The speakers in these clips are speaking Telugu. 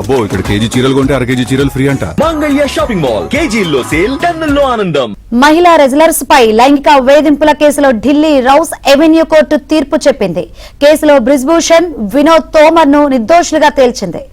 అబ్బో ఇక్కడ కేజీ చీరలు కొంటే అర కేజీ చీరలు ఫ్రీ అంట. మంగళ్య షాపింగ్ మాల్ కేజీల్లో సేల్, టన్నుల్లో ఆనందం. మహిళా రెజ్లర్స్ పై లైంగిక వేధింపుల కేసులో ఢిల్లీ రౌస్ ఎవెన్యూ కోర్టు తీర్పు చెప్పింది. కేసులో బ్రిజ్భూషణ్, వినోద్ తోమర్ ను నిర్దోషులుగా తేల్చింది.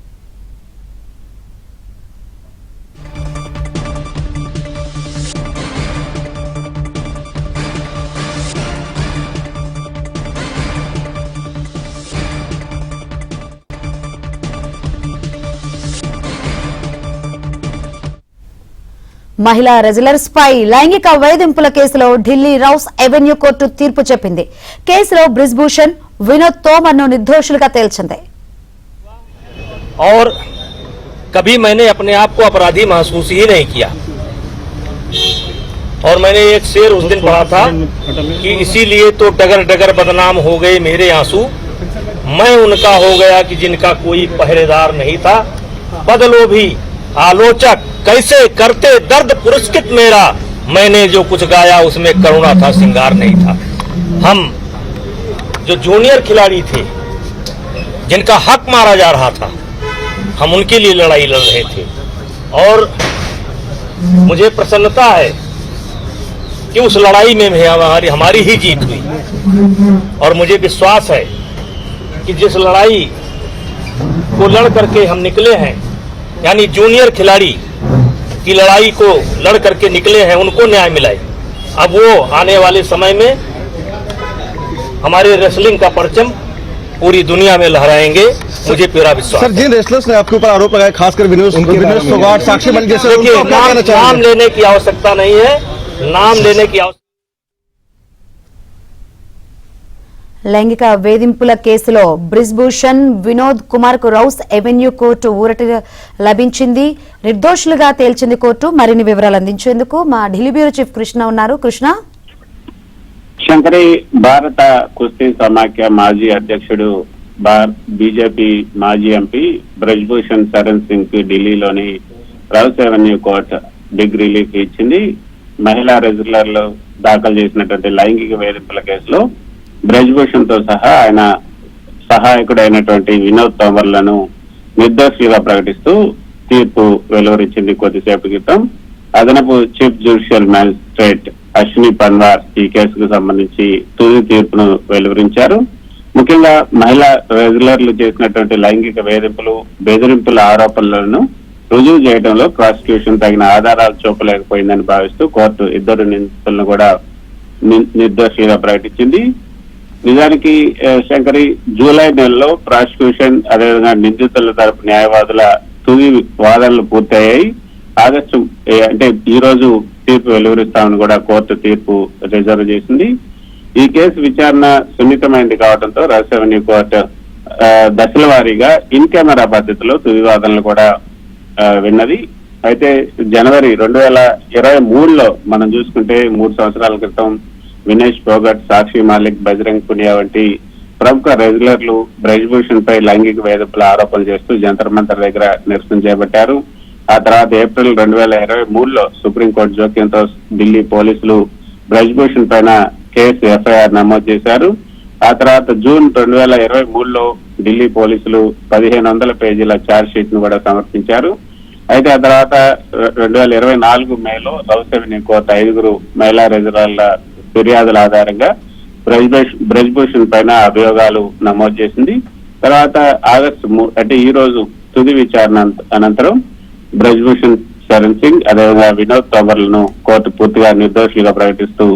మహిళా రెజ్లర్స్ పై లైంగిక వేధింపుల కేసులో ఢిల్లీ రౌస్ ఎవెన్యూ కోర్టు తీర్పు చెప్పింది. కేసులో బ్రిజ్భూషణ్, వినోద్ తోమర్ ను నిర్దోషులుగా తేల్చింది. और कभी मैंने अपने आप को अपराधी महसूस ही नहीं किया और मैंने एक शेर उस दिन पढ़ा था कि इसीलिए तो डगर डगर बदनाम हो गए मेरे आंसू, मैं उनका हो गया कि जिनका कोई पहरेदार नहीं था। बदलो भी आलोचक कैसे करते दर्द पुरस्कृत मेरा, मैंने जो कुछ गाया उसमें करुणा था, श्रृंगार नहीं था। हम जो जूनियर खिलाड़ी थे जिनका हक मारा जा रहा था, हम उनके लिए लड़ाई लड़ रहे थे और मुझे प्रसन्नता है कि उस लड़ाई में हमारी ही जीत हुई और मुझे विश्वास है कि जिस लड़ाई को लड़ करके हम निकले हैं, यानी जूनियर खिलाड़ी की लड़ाई को लड़ करके निकले हैं, उनको न्याय मिलाए। अब वो आने वाले समय में हमारे रेसलिंग का परचम पूरी दुनिया में लहराएंगे, मुझे पूरा विश्वास। सर, जिन रेसलर्स ने आपके ऊपर आरोप लगाए, खासकर विनोद फोगाट, साक्षी मलिक जैसे, नाम लेने की आवश्यकता नहीं है, नाम लेने की आवश्यकता। లైంగిక వేధింపుల కేసులో బ్రిజ్భూషణ్, వినోద్ కుమార్ కు రౌస్ ఎవెన్యూ కోర్టు ఊరట లభించింది. నిర్దోషులుగా తేల్చింది కోర్టు. మరిన్ని వివరాలు అందించేందుకు మా ఢిల్లీ బ్యూరో చీఫ్ కృష్ణ ఉన్నారు. కృష్ణ. శంకరి, భారత కుస్తీ సమాఖ్య మాజీ అధ్యక్షుడు, బీజేపీ మాజీ ఎంపీ బ్రిజ్భూషణ్ శరణ్ సింగ్ కి ఢిల్లీలోని Rouse Avenue court big relief ఇచ్చింది. మహిళా రెజ్లర్లు దాఖలు చేసినటువంటి లైంగిక వేధింపుల కేసులో బ్రిజ్భూషణ్ తో సహా ఆయన సహాయకుడైనటువంటి వినోద్ తోమర్లను నిర్దోషిగా ప్రకటిస్తూ తీర్పు వెలువరించింది. కొద్దిసేపు క్రితం అదనపు chief judicial magistrate Ashwini Panwar ఈ కేసుకు సంబంధించి తుది తీర్పును వెలువరించారు. ముఖ్యంగా మహిళా రెగ్యులర్లు చేసినటువంటి లైంగిక వేధింపులు, బెదిరింపుల ఆరోపణలను రుజువు చేయడంలో ప్రాసిక్యూషన్ తగిన ఆధారాలు చూపలేకపోయిందని భావిస్తూ కోర్టు ఇద్దరు నిందితులను కూడా నిర్దోషిగా ప్రకటించింది. నిజానికి శంకరి, జూలై నెలలో ప్రాసిక్యూషన్ అదేవిధంగా నిందితుల తరపు న్యాయవాదుల తుది వాదనలు పూర్తయ్యాయి. ఆగస్టు అంటే ఈ రోజు తీర్పు వెలువరిస్తామని కూడా కోర్టు తీర్పు రిజర్వ్ చేసింది. ఈ కేసు విచారణ సున్నితమైనది కావడంతో రౌస్ ఎవెన్యూ కోర్టు దశల వారీగా ఇన్ కెమెరా పద్ధతిలో తుది వాదనలు కూడా విన్నది. అయితే జనవరి 2023లో మనం చూసుకుంటే 3 సంవత్సరాల క్రితం వినేష్ ఫోగట్, సాక్షి మాలిక్, బజరంగ్ పునియా వంటి ప్రముఖ రెగ్యులర్లు బ్రిజ్భూషణ్ పై లైంగిక వేధింపుల ఆరోపణలు చేస్తూ జంతర్ మంతర్ దగ్గర నిరసన చేపట్టారు. ఆ తర్వాత ఏప్రిల్ 2023లో సుప్రీంకోర్టు జోక్యంతో ఢిల్లీ పోలీసులు బ్రిజ్భూషణ్ పైన కేసు ఎఫ్ఐఆర్ నమోదు చేశారు. ఆ తర్వాత జూన్ 2023లో ఢిల్లీ పోలీసులు 1500 పేజీల ఛార్జ్ షీట్ ను కూడా సమర్పించారు. అయితే ఆ తర్వాత 2024 మేలో రౌస్ ఎవెన్యూ కోర్టు 5 మహిళా రెజ్లర్ల ఫిర్యాదుల ఆధారంగా బ్రిజ్భూషణ్ పైన అభియోగాలు నమోదు చేసింది. తర్వాత ఆగస్టు అంటే ఈ రోజు తుది విచారణ అనంతరం బ్రిజ్భూషణ్ శరణ్ సింగ్ అదేవిధంగా వినోద్ తోమర్లను కోర్టు పూర్తిగా నిర్దోషులుగా ప్రకటిస్తూ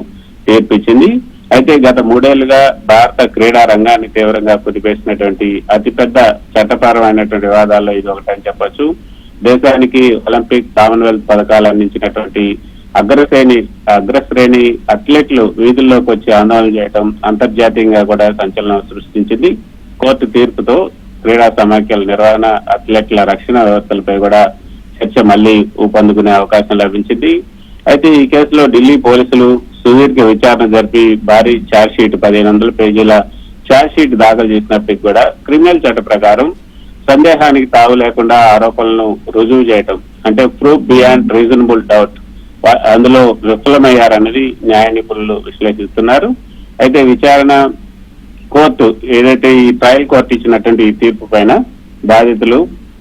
తీర్పిచ్చింది. అయితే గత 3 ఏళ్లుగా భారత క్రీడా రంగాన్ని తీవ్రంగా కుదిపేసినటువంటి అతిపెద్ద చట్టపరమైనటువంటి వివాదాల్లో ఇది ఒకటని చెప్పొచ్చు. దేశానికి ఒలింపిక్, కామన్వెల్త్ పథకాలు అందించినటువంటి అగ్రశ్రేణి అథ్లెట్లు వీధుల్లోకి వచ్చి ఆందోళన చేయడం అంతర్జాతీయంగా కూడా సంచలనం సృష్టించింది. కోర్టు తీర్పుతో క్రీడా సమాఖ్యల నిర్వహణ, అథ్లెట్ల రక్షణ వ్యవస్థలపై కూడా చర్చ మళ్లీ ఊపందుకునే అవకాశం లభించింది. అయితే ఈ కేసులో ఢిల్లీ పోలీసులు సుదీర్ఘ విచారణ జరిపి భారీ ఛార్జ్ షీట్ 1500 పేజీల ఛార్జ్ షీట్ దాఖలు చేసినప్పటికీ కూడా క్రిమినల్ చట్ట ప్రకారం సందేహానికి తావు లేకుండా ఆరోపణలను రుజువు చేయటం అంటే ప్రూఫ్ బియాండ్ రీజనబుల్ డౌట్ అందులో విఫలమయ్యారన్నది న్యాయ నిపుణులు విశ్లేషిస్తున్నారు. అయితే విచారణ కోర్టు ఏదైతే ఈ ట్రయల్ కోర్టు ఇచ్చినటువంటి ఈ తీర్పు పైన బాధితులు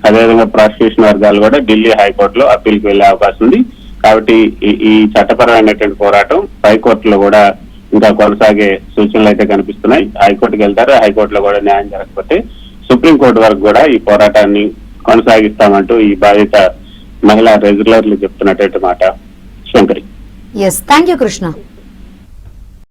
అదేవిధంగా ప్రాసిక్యూషన్ వర్గాలు కూడా ఢిల్లీ హైకోర్టులో అప్పీల్కి వెళ్లే అవకాశం ఉంది. కాబట్టి ఈ చట్టపరమైనటువంటి పోరాటం హైకోర్టులో కూడా ఇంకా కొనసాగే సూచనలు అయితే కనిపిస్తున్నాయి. హైకోర్టుకి వెళ్తారు, హైకోర్టులో కూడా న్యాయం జరగకపోతే సుప్రీంకోర్టు వరకు కూడా ఈ పోరాటాన్ని కొనసాగిస్తామంటూ ఈ బాధిత మహిళా రెగ్యులర్లు చెప్తున్నటువంటి మాట. Shankari. Yes, thank you Krishna.